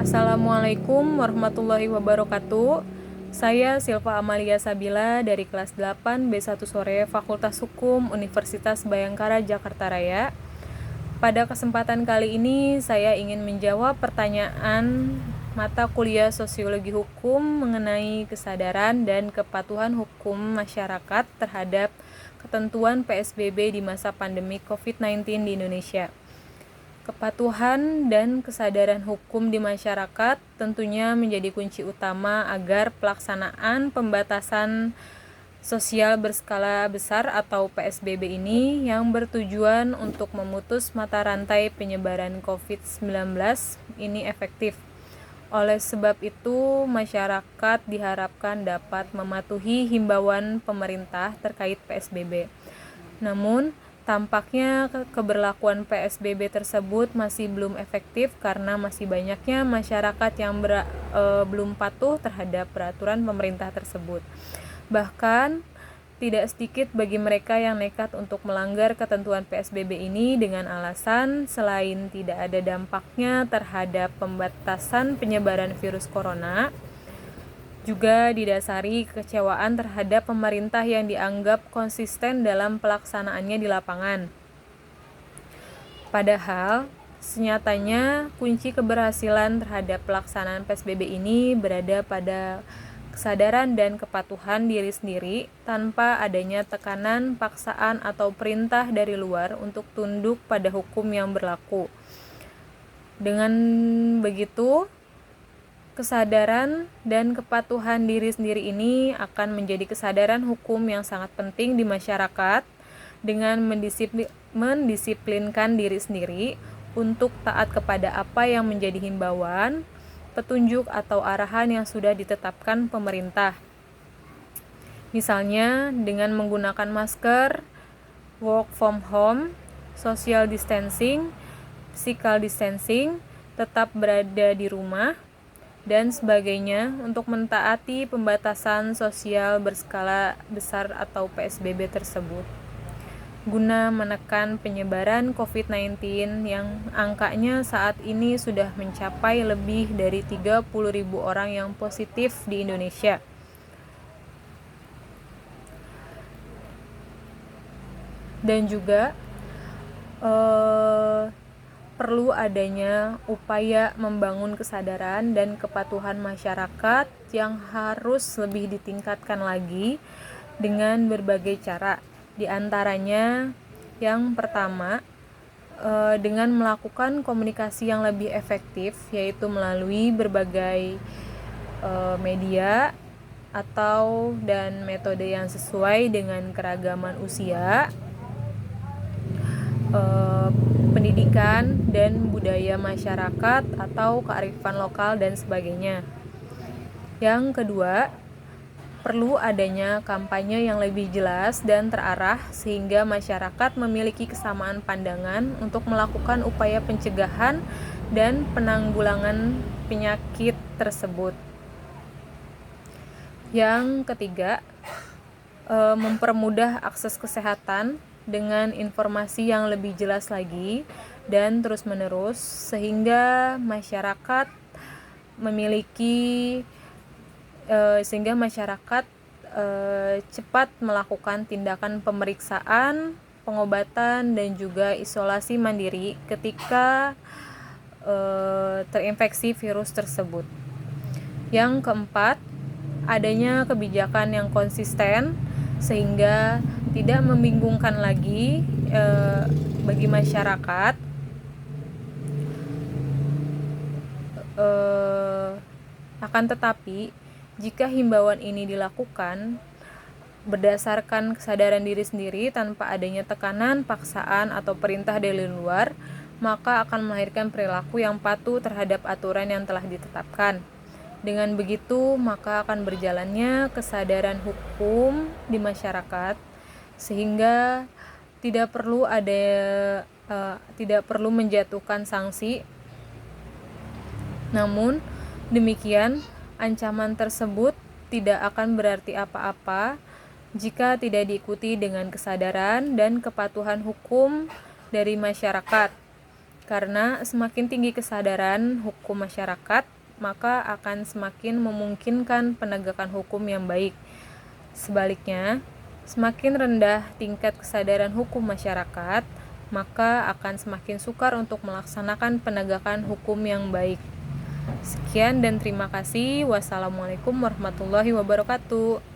Assalamualaikum warahmatullahi wabarakatuh. Saya Silva Amalia Sabila dari kelas 8 B1 Sore Fakultas Hukum Universitas Bhayangkara Jakarta Raya. Pada kesempatan kali ini saya ingin menjawab pertanyaan mata kuliah Sosiologi Hukum mengenai kesadaran dan kepatuhan hukum masyarakat terhadap ketentuan PSBB di masa pandemi COVID-19 di Indonesia. Kepatuhan dan kesadaran hukum di masyarakat tentunya menjadi kunci utama agar pelaksanaan pembatasan sosial berskala besar atau PSBB ini yang bertujuan untuk memutus mata rantai penyebaran COVID-19 ini efektif. Oleh sebab itu, masyarakat diharapkan dapat mematuhi himbauan pemerintah terkait PSBB. Namun, tampaknya keberlakuan PSBB tersebut masih belum efektif karena masih banyaknya masyarakat yang belum patuh terhadap peraturan pemerintah tersebut. Bahkan, tidak sedikit bagi mereka yang nekat untuk melanggar ketentuan PSBB ini dengan alasan selain tidak ada dampaknya terhadap pembatasan penyebaran virus corona, juga didasari kekecewaan terhadap pemerintah yang dianggap konsisten dalam pelaksanaannya di lapangan. Padahal, senyatanya kunci keberhasilan terhadap pelaksanaan PSBB ini berada pada kesadaran dan kepatuhan diri sendiri tanpa adanya tekanan, paksaan, atau perintah dari luar untuk tunduk pada hukum yang berlaku. Dengan begitu, kesadaran dan kepatuhan diri sendiri ini akan menjadi kesadaran hukum yang sangat penting di masyarakat dengan mendisiplinkan diri sendiri untuk taat kepada apa yang menjadi himbauan, petunjuk atau arahan yang sudah ditetapkan pemerintah. Misalnya dengan menggunakan masker, work from home, social distancing, physical distancing, tetap berada di rumah, dan sebagainya untuk mentaati pembatasan sosial berskala besar atau PSBB tersebut guna menekan penyebaran COVID-19 yang angkanya saat ini sudah mencapai lebih dari 30.000 orang yang positif di Indonesia. Dan juga perlu adanya upaya membangun kesadaran dan kepatuhan masyarakat yang harus lebih ditingkatkan lagi dengan berbagai cara. Di antaranya, yang pertama, dengan melakukan komunikasi yang lebih efektif, yaitu melalui berbagai media dan metode yang sesuai dengan keragaman usia, pendidikan dan budaya masyarakat atau kearifan lokal dan sebagainya. Yang kedua, perlu adanya kampanye yang lebih jelas dan terarah sehingga masyarakat memiliki kesamaan pandangan untuk melakukan upaya pencegahan dan penanggulangan penyakit tersebut. Yang ketiga, mempermudah akses kesehatan dengan informasi yang lebih jelas lagi dan terus-menerus sehingga masyarakat cepat melakukan tindakan pemeriksaan, pengobatan, dan juga isolasi mandiri ketika terinfeksi virus tersebut. Yang keempat, adanya kebijakan yang konsisten sehingga tidak membingungkan lagi bagi masyarakat. Akan tetapi, jika himbauan ini dilakukan berdasarkan kesadaran diri sendiri tanpa adanya tekanan, paksaan, atau perintah dari luar, maka akan melahirkan perilaku yang patuh terhadap aturan yang telah ditetapkan. Dengan begitu, maka akan berjalannya kesadaran hukum di masyarakat sehingga tidak perlu menjatuhkan sanksi. Namun demikian, ancaman tersebut tidak akan berarti apa-apa jika tidak diikuti dengan kesadaran dan kepatuhan hukum dari masyarakat. Karena semakin tinggi kesadaran hukum masyarakat, maka akan semakin memungkinkan penegakan hukum yang baik. Sebaliknya, semakin rendah tingkat kesadaran hukum masyarakat, maka akan semakin sukar untuk melaksanakan penegakan hukum yang baik. Sekian dan terima kasih. Wassalamualaikum warahmatullahi wabarakatuh.